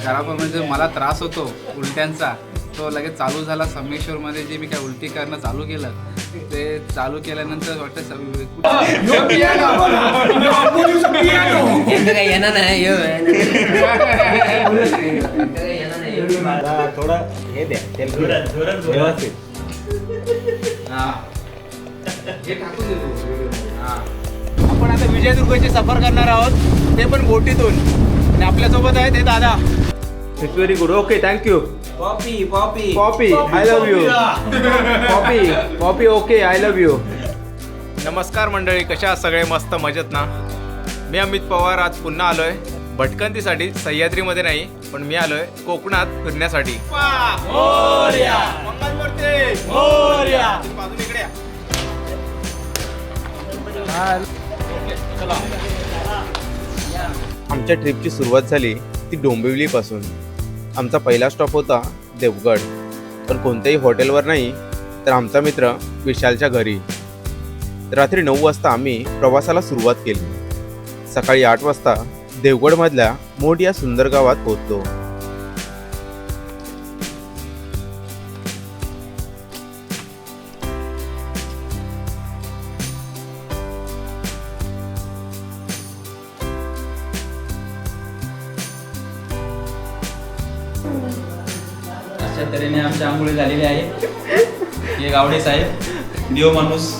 घरापर म्हणजे मला त्रास होतो उलट्यांचा, तो लगेच चालू झाला. संगमेश्वरमध्ये जे मी काय उलटी करणं चालू केलं, ते चालू केल्यानंतर वाटतं थोडं हे द्या व्यवस्थित. आपण आता विजयदुर्गची सफर करणार आहोत, ते पण बोटीतून. आणि आपल्यासोबत आहेत हे दादा. It's very good. Okay, thank you. Poppy Poppy Poppy, I love you. Poppy Poppy, okay, I love you. नमस्कार मंडळी, कशा आहात सगळे? मस्त मजेत ना? मी अमित पवार आज पुन्हा आलोय भटकंतीसाठी. सह्याद्रीमध्ये नाही, पण मी आलोय कोकणात फिरण्यासाठी. आमच्या ट्रिपची सुरुवात झाली ती डोंबिवलीपासून. आमचा पहिला स्टॉप होता देवगड, पण कोणत्याही हॉटेलवर नाही, तर आमचा मित्र विशालच्या घरी. रात्री 9 वाजता आम्ही प्रवासाला सुरुवात केली. सकाळी 8 वाजता देवगडमधल्या मोठ या सुंदर गावात पोहोचलो. अशा तऱ्हेने आमच्या आंघोळी झालेली आहे. हे गावडे साहेब, देव माणूस.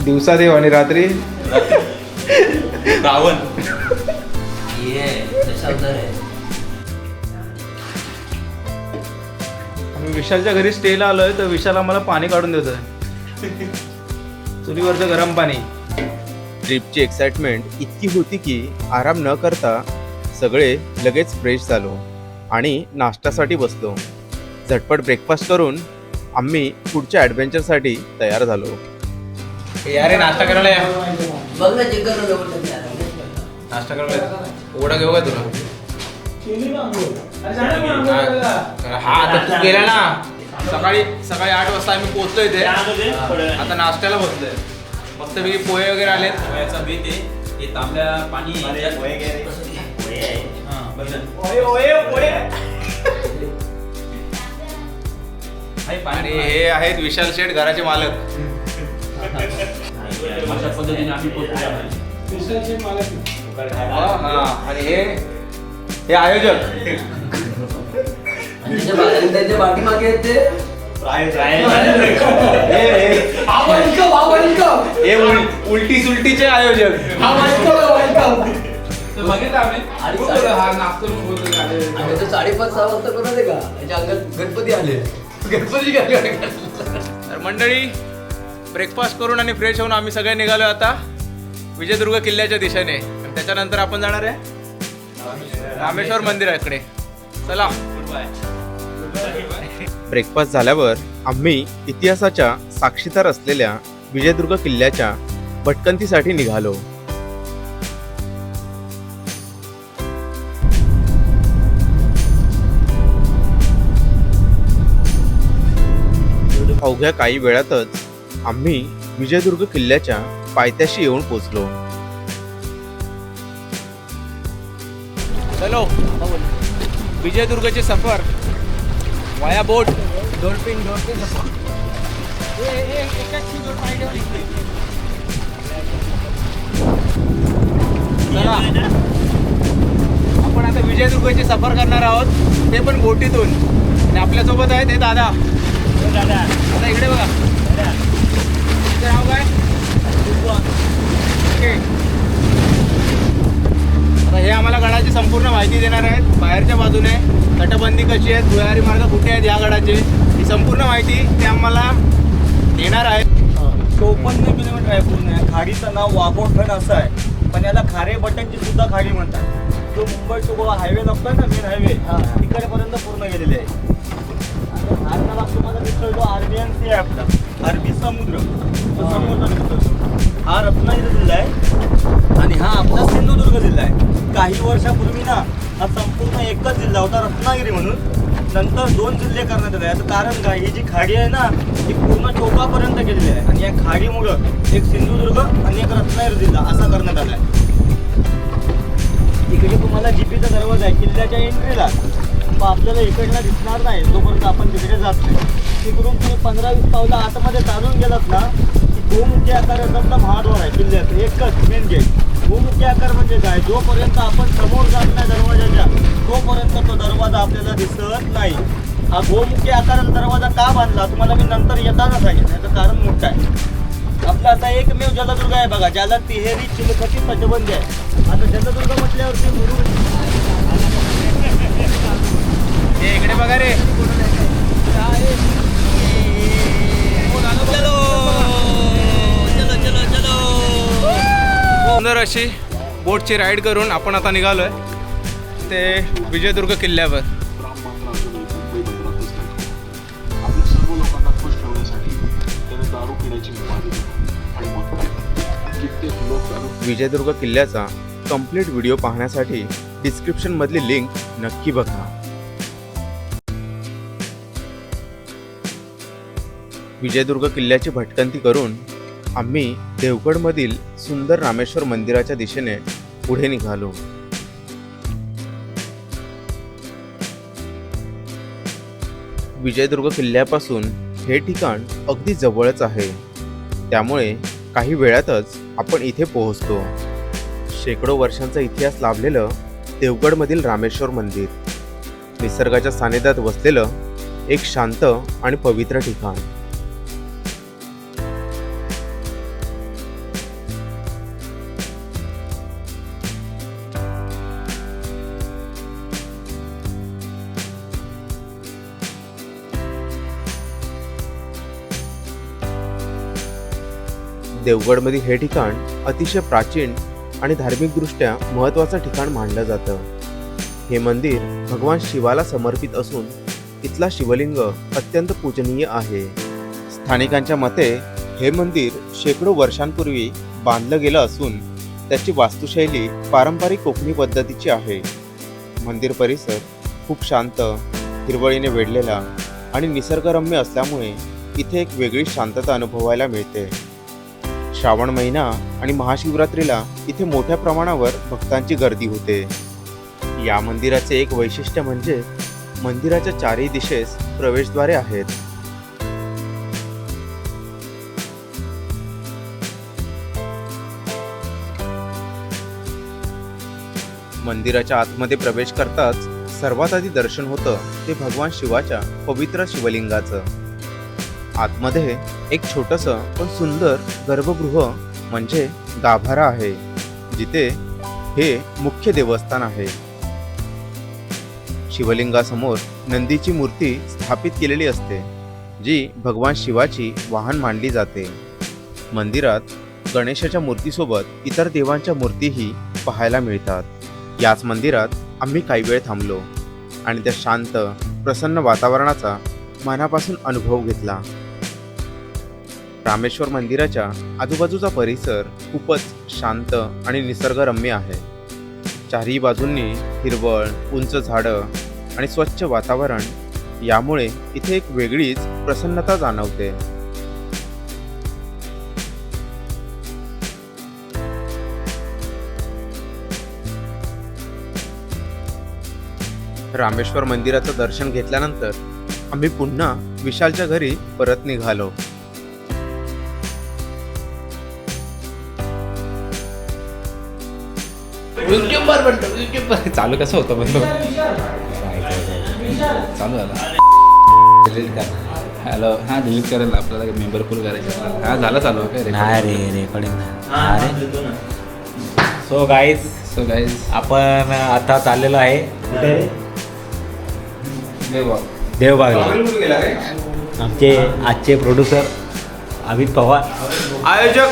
दिवसा देव आणि रात्री रावण. आम्ही विशालच्या घरी स्टेला आलोय, तर विशाल आम्हाला पाणी काढून देतोय, चुलीवरचं गरम पाणी. ट्रिपची एक्साइटमेंट इतकी होती की आराम न करता सगळे लगेच फ्रेश झालो आणि नाश्त्यासाठी बसलो. झटपट ब्रेकफास्ट करून आम्ही पुढच्या ॲडव्हेंचरसाठी तयार झालो. यारे नाश्ता करायला या. बघ ना चिकन नाश्ता करायला ओढा घेऊ का तुला? हा, आता तू गेला ना. सकाळी 8 वाजता आम्ही पोहोचलोय इथे. आता नाश्त्याला बसलोय. मस्तपैकी पोहे वगैरे आलेत. पोह्याचा बेत आहे. हे तांबड्या पाणी आणि हे आहेत विशाल शेठ, घराचे मालक. अशा पद्धतीने आम्ही पोहोचलो. आणि हे आयोजक. त्याच्या पाठीमागे आहेत ते हे उलटी सुलटीचे आयोजक. आणि तो 5:30-6 वाजता करू दे का? त्याच्या अंगात गणपती आले. गणपती तर मंडळी, ब्रेकफास्ट करून आणि फ्रेश होऊन आम्ही सगळे निघालो आता विजयदुर्ग किल्ल्याच्या दिशेने. आणि त्याच्यानंतर आपण जाणार आहे रामेश्वर मंदिराकडे. चला. ब्रेकफास्ट झाल्यावर आम्ही इतिहासाच्या साक्षीदार असलेल्या विजयदुर्ग किल्ल्याच्या भटकंतीसाठी निघालो. अवघ्या काही वेळातच आम्ही विजयदुर्ग किल्ल्याच्या पायथ्याशी येऊन पोहोचलो. चलो, विजयदुर्गची सफर वाया बोट. डॉल्फिन चला, आपण आता विजयदुर्गची सफर करणार आहोत, ते पण बोटीतून. आणि आपल्यासोबत आहेत हे दादा. आता इकडे बघा. तुमचं नाव काय? ओके. आता हे आम्हाला गडाची संपूर्ण माहिती देणार आहेत. बाहेरच्या बाजूने तटबंदी कशी आहे, भुयारी मार्ग कुठे आहेत या गडाचे, ही संपूर्ण माहिती ते आम्हाला देणार आहेत. 54 किलोमीटर आहे पूर्ण. खाडीचं नाव वाघोटण असं आहे, पण याला खारे बटनची सुद्धा खाडी म्हणतात. जो मुंबई टू गोवा हायवे लागतोय ना, मेन हायवे, तिकडेपर्यंत पूर्ण गेलेले आहे. आता लागतो माझा मित्र जो आर्मियन सी आहे आपला, अरबी समुद्र, तो समुद्र दिसतो. हा रत्नागिरी जिल्हा आहे आणि हा आपला सिंधुदुर्ग जिल्हा आहे. काही वर्षापूर्वी ना हा संपूर्ण एकच जिल्हा होता रत्नागिरी म्हणून. नंतर 2 जिल्हे करण्यात आले. याचं कारण काय, ही जी खाडी आहे ना ती पूर्ण चोकापर्यंत गेलेली आहे आणि या खाडीमुळं एक सिंधुदुर्ग आणि एक रत्नागिरी जिल्हा असा करण्यात आला आहे. इकडे तुम्हाला जीपीचा दरवाजा आहे किल्ल्याच्या एंट्रीला. मग आपल्याला इकडनं दिसणार नाही जोपर्यंत आपण तिकडे जात नाही. तिकडून तुम्ही 15-20 पावलं आतमध्ये चालून गेलात ना की गोमुखी आकाराचा महाद्वार आहे किल्ल्याचं. एकच मेन गेट. गोमुखी आकार म्हणजे काय? जोपर्यंत आपण समोर जात नाही दरवाजाच्या तोपर्यंत तो दरवाजा आपल्याला दिसत नाही. हा गोमुखी आकाराचा दरवाजा का बांधला तुम्हाला मी नंतर येताना सांगेन. याचं कारण मोठं आहे. आपला आता एकमेव जलदुर्ग आहे बघा, ज्याला तिहेरी चिलखती तटबंदी आहे. आता जलदुर्ग म्हटल्यावरती मुरुड हे इकडे बघा रे. सुंदर अशी बोटची राईड करून आपण आता निघालोय ते विजयदुर्ग किल्ल्यावर. आपल्या सर्व लोकांना खुश ठेवण्यासाठी त्याने दारू पिण्याची मुभा दिली आणि मग कित्येक लोक दारू विजयदुर्ग किल्ल्याचा कंप्लीट व्हिडिओ पाहण्यासाठी डिस्क्रिप्शनमधली लिंक नक्की बघा. विजयदुर्ग किल्ल्याची भटकंती करून आम्ही देवगडमधील सुंदर रामेश्वर मंदिराच्या दिशेने पुढे निघालो. विजयदुर्ग किल्ल्यापासून हे ठिकाण अगदी जवळच आहे, त्यामुळे काही वेळातच आपण इथे पोहोचतो. शेकडो वर्षांचा इतिहास लाभलेलं देवगडमधील रामेश्वर मंदिर, निसर्गाच्या सानिध्यात वसलेलं एक शांत आणि पवित्र ठिकाण. देवगडमधील हे ठिकाण अतिशय प्राचीन आणि धार्मिकदृष्ट्या महत्त्वाचं ठिकाण मानलं जातं. हे मंदिर भगवान शिवाला समर्पित असून इथला शिवलिंग अत्यंत पूजनीय आहे. स्थानिकांच्या मते हे मंदिर शेकडो वर्षांपूर्वी बांधलं गेलं असून त्याची वास्तुशैली पारंपरिक कोकणी पद्धतीची आहे. मंदिर परिसर खूप शांत, हिरवळीने वेढलेला आणि निसर्गरम्य असल्यामुळे इथे एक वेगळी शांतता अनुभवायला मिळते. श्रावण महिना आणि महाशिवरात्रीला इथे मोठ्या प्रमाणावर भक्तांची गर्दी होते. या मंदिराचे एक वैशिष्ट्य म्हणजे मंदिराच्या चारही दिशेस प्रवेशद्वारे आहेत. मंदिराच्या आतमध्ये प्रवेश करताच सर्वात आधी दर्शन होतं ते भगवान शिवाच्या पवित्र शिवलिंगाचं. आतमध्ये एक छोटंसं पण सुंदर गर्भगृह म्हणजे गाभारा आहे, जिथे हे मुख्य देवस्थान आहे. शिवलिंगासमोर नंदीची मूर्ती स्थापित केलेली असते, जी भगवान शिवाची वाहन मानली जाते. मंदिरात गणेशाच्या मूर्तीसोबत इतर देवांच्या मूर्तीही पाहायला मिळतात. याच मंदिरात आम्ही काही वेळ थांबलो आणि त्या शांत प्रसन्न वातावरणाचा मनापासून अनुभव घेतला. रामेश्वर मंदिराच्या आजूबाजूचा परिसर खूपच शांत आणि निसर्गरम्य आहे. चारही बाजूंनी हिरवळ, उंच झाडं आणि स्वच्छ वातावरण, यामुळे इथे एक वेगळीच प्रसन्नता जाणवते. रामेश्वर मंदिराचं दर्शन घेतल्यानंतर आम्ही पुन्हा विशालच्या घरी परत निघालो. युट्यूबर बनतो, युट्यूबर. चालू कसं होतं बंद चालू झालं. डिलीट कर. हॅलो, हां डिलीट करेल आपल्याला मेंबर फुल करायचं. हां झालं चालू काय नाही रे रेकॉर्डिंग अरे सो गाईज आपण आता चाललेलो आहे कुठे देवबागला. आमचे आजचे प्रोड्युसर अमित पवार, आयोजक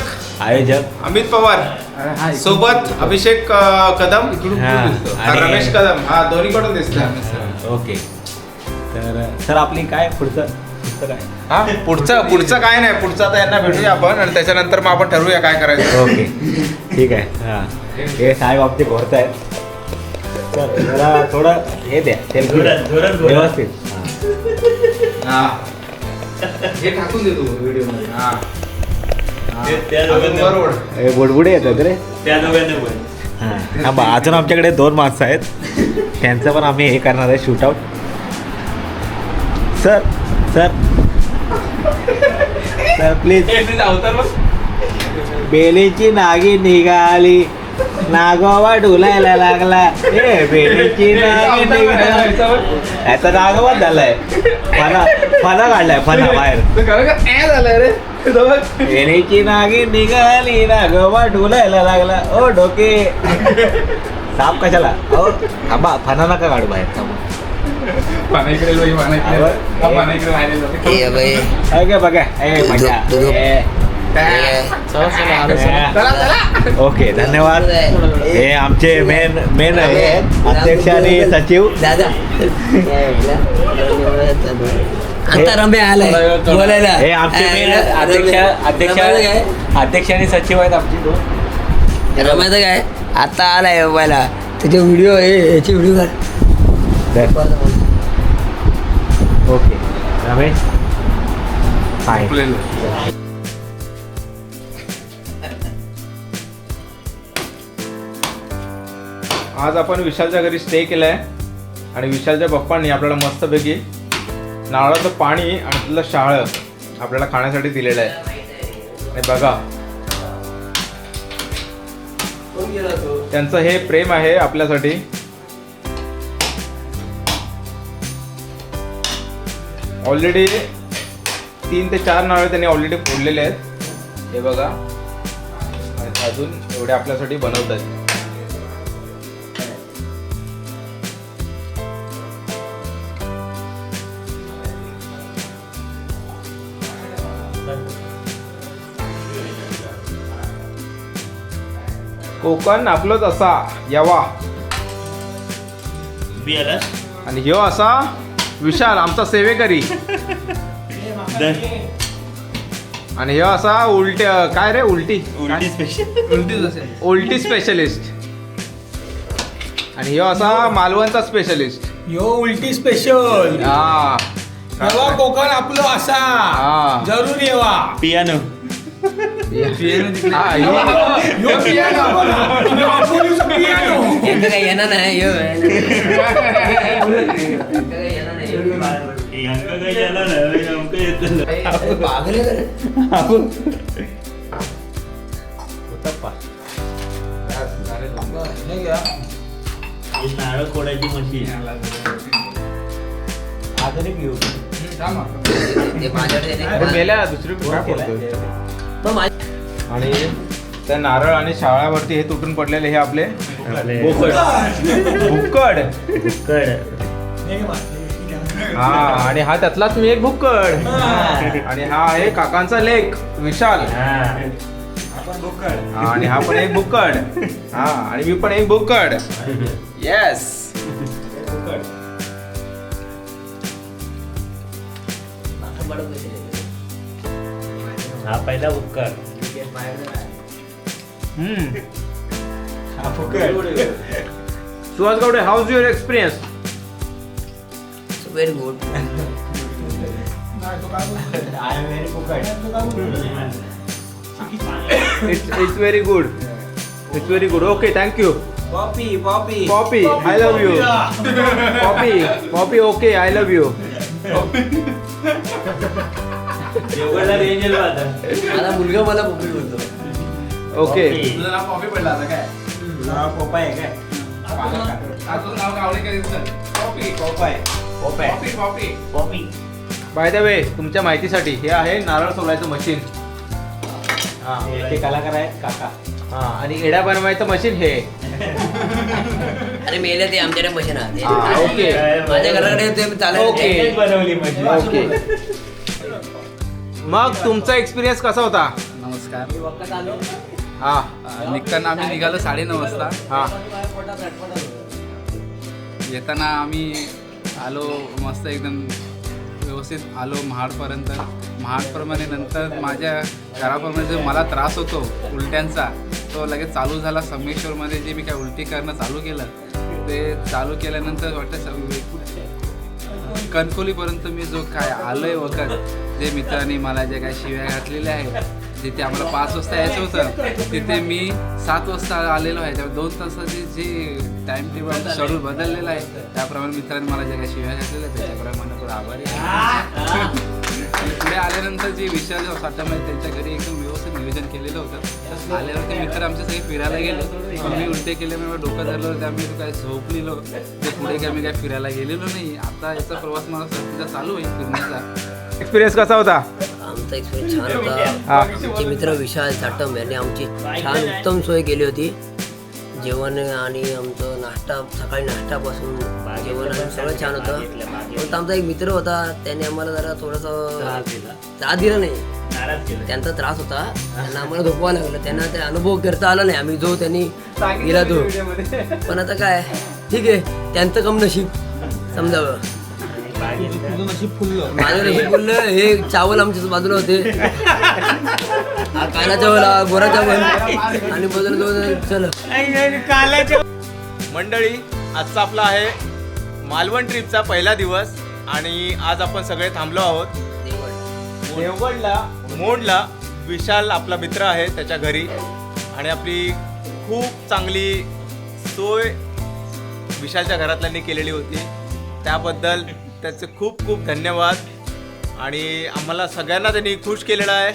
अमित पवार, सोबत अभिषेक कदम, रमेश कदम. हा दोन्हीकडून दिसतं. ओके. तर सर आपली काय पुढचं काय? हा पुढचं काय नाही, पुढचं आता यांना भेटूया आपण आणि त्याच्यानंतर मग आपण ठरवूया काय करायचं. ओके ठीक आहे. हां हे साहेब आमचे घोरत आहेत. तर जरा थोडं हे द्या सेल्फी व्यवस्थित. हा हे टाकून देतो व्हिडिओ मध्ये. हा हे बुडबुडे येतात रे. हां बा अजून आमच्याकडे 2 माणसं आहेत त्यांचं पण आम्ही हे करणार आहे shootout. Sir sir sir please. बेलीची नागी निघाली नागोबा डुलायला लागला. ए बेलीची नागी निघाली. याचा नागोबा झालाय. फना काढलाय फना बाहेर. बेलीची नागी निघाली नागोबा डुलायला लागला. ओ डोके साप कशाला. ओ थांबा फना नका काढू बाहेर. थांबा बघा ए मजा. ओके धन्यवाद. हे आमचे मेन अध्यक्ष आणि सचिव. दादा आता रम्या आलाय बोलायला. हे आमचे मेन अध्यक्ष आणि सचिव आहेत आमचे 2. रम्याचं काय आता आलाय मोबाईलला त्याचे व्हिडिओ याची व्हिडिओ काढ. ओके रमेश हाय. आज आपण विशालच्या घरी स्टे केला आहे आणि विशालच्या पप्पांनी आपल्याला मस्तपैकी नारळाचं पाणी आणि तिथलं शहाळं आपल्याला खाण्यासाठी दिलेलं आहे. आणि बघा त्यांचं हे प्रेम आहे आपल्यासाठी. ऑलरेडी 3 ते 4 नारळ त्यांनी ऑलरेडी फोडलेले आहेत. हे बघा आणि अजून एवढे आपल्यासाठी बनवत आहेत. कोकण आपलंच असा यावा. आणि ह्यो असा विशाल आमचा सेवेकरी. आणि ह्यो असा उलटी काय रे उलटी स्पेशलिस्ट. आणि ह्यो असा मालवणचा स्पेशलिस्ट. यो उलटी स्पेशल. हा येवा कोकण आपलं असा हा. जरूर येवा. पियानो हा, ह्यो- काही येणार नाही नारळ खोडायची मशीन आधुनिक युग. आपण मेल्या दुसरी काय करतोय? आणि त्या नारळ आणि शाळावरती हे तुटून पडलेले हे आपले भुक्कड. हा आणि हा त्यातलाच मी एक भुक्कड. आणि हा आहे काकांचा लेक विशाल. हा, आणि हा पण एक भुक्कड. हा आणि मी पण एक भुक्कड. येस. हा पहिला उपकार. Suhas Gawade, how is your experience? Very good. It's very good. It's very good. Okay, thank you. Poppy, I love you. Poppy, okay, I love you. माझा मुलगा मला पप्पी बोलतो. Okay. तुझं नाव कॉफी पडला आता काय? पोपाय काय तुझं नाव गावडे काय दिसतं? Coffee. Poppy. By the way, तुमच्या माहितीसाठी हे आहे नारळ सोलायचं मशीन. ते कलाकार आहेत काका. हा आणि एड्या बनवायचं मशीन हे. अरे मेले ते आमच्याकडे मशीन आहे. ओके. माझ्या घराकडे ते चालेल. ओके. बनवली मशीन. ओके. मग तुमचा एक्सपिरियन्स कसा होता? नमस्कार. हा निघताना आम्ही निघालो 9:30 वाजता. हा येताना आम्ही आलो मस्त एकदम व्यवस्थित आलो महाडपर्यंत. महाडप्रमाणे नंतर माझ्या घराप्रमाणे जो मला त्रास होतो उलट्यांचा तो लगेच चालू झाला. संगमेश्वरमध्ये जे मी काय उलटी करणं चालू केलं ते चालू केल्यानंतर वाटतं कणकोलीपर्यंत मी जो काय आलोय वगैरे जे मित्रांनी मला जे काय शिव्या घातलेल्या आहेत जिथे आम्हाला 5 वाजता यायचं होतं तिथे मी 7 वाजता आलेलो आहे. त्यामुळे 2 तासाचे जे टाइम टेबल आमचं शेड्यूल बदललेलं आहे त्याप्रमाणे मित्रांनी मला ज्या काही शिव्या घातलेल्या आहेत त्याच्याप्रमाणे खूप आभारी आहे. आणि पुढे आल्यानंतर जे विशाल साठामध्ये त्यांच्या घरी एकदम व्यवस्थित नियोजन केलेलं होतं. आल्यावर ते मित्र आमचे सगळे फिरायला गेले. मी उलटे केल्यामुळे डोकं धरलं त्यामुळे तो काय झोपलेलो ते पुढे काय मी काय फिरायला गेलेलो नाही. आता याचा प्रवास मला सध्या चालू आहे फिरण्याचा. एक्सपिरियन्स कसा होता? आमचा एक्सपिरियन्स छान होता. आमचे मित्र विशाल साटम यांनी आमची छान उत्तम सोय केली होती. जेवण आणि आमचं नाश्ता, सकाळी नाश्त्यापासून जेवण आणि सगळं छान होतं. फक्त आमचा एक मित्र होता त्याने आम्हाला जरा थोडंसं त्रास दिला नाही. त्यांचा त्रास होता, त्यांना आम्हाला झोपवावं लागलं. त्यांना ते अनुभव करता आला नाही आम्ही जो त्यांनी दिला तो. पण आता काय ठीक आहे, त्यांचं कम नशीब समजावं. माझं नशीब फुललं. हे चावल आमच्या बाजूला होते, काला चावल, गोरा चावल आणि बाजूला चल. मंडळी, आजचा आपला आहे मालवण ट्रिपचा पहिला दिवस आणि आज आपण सगळे थांबलो आहोत देवगडला, मोंडला. विशाल आपला मित्र आहे त्याच्या घरी आणि आपली खूप चांगली सोय विशालच्या घरातल्यांनी केलेली होती. त्याबद्दल त्याचे खूप खूप धन्यवाद. आणि आम्हाला सगळ्यांना त्यांनी खुश केलेलं आहे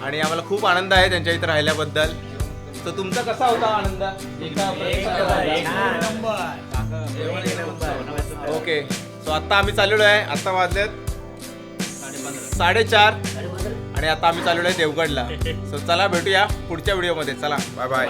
आणि आम्हाला खूप आनंद आहे त्यांच्या इथं राहिल्याबद्दल. तर तुमचा कसा होता आनंद? ओके, सो आत्ता आम्ही चाललेलो आहे. आत्ता वाजलेत 4:30 आणि आता आम्ही चाललेलो आहे देवगडला. सो चला भेटूया पुढच्या व्हिडिओमध्ये. चला, बाय बाय.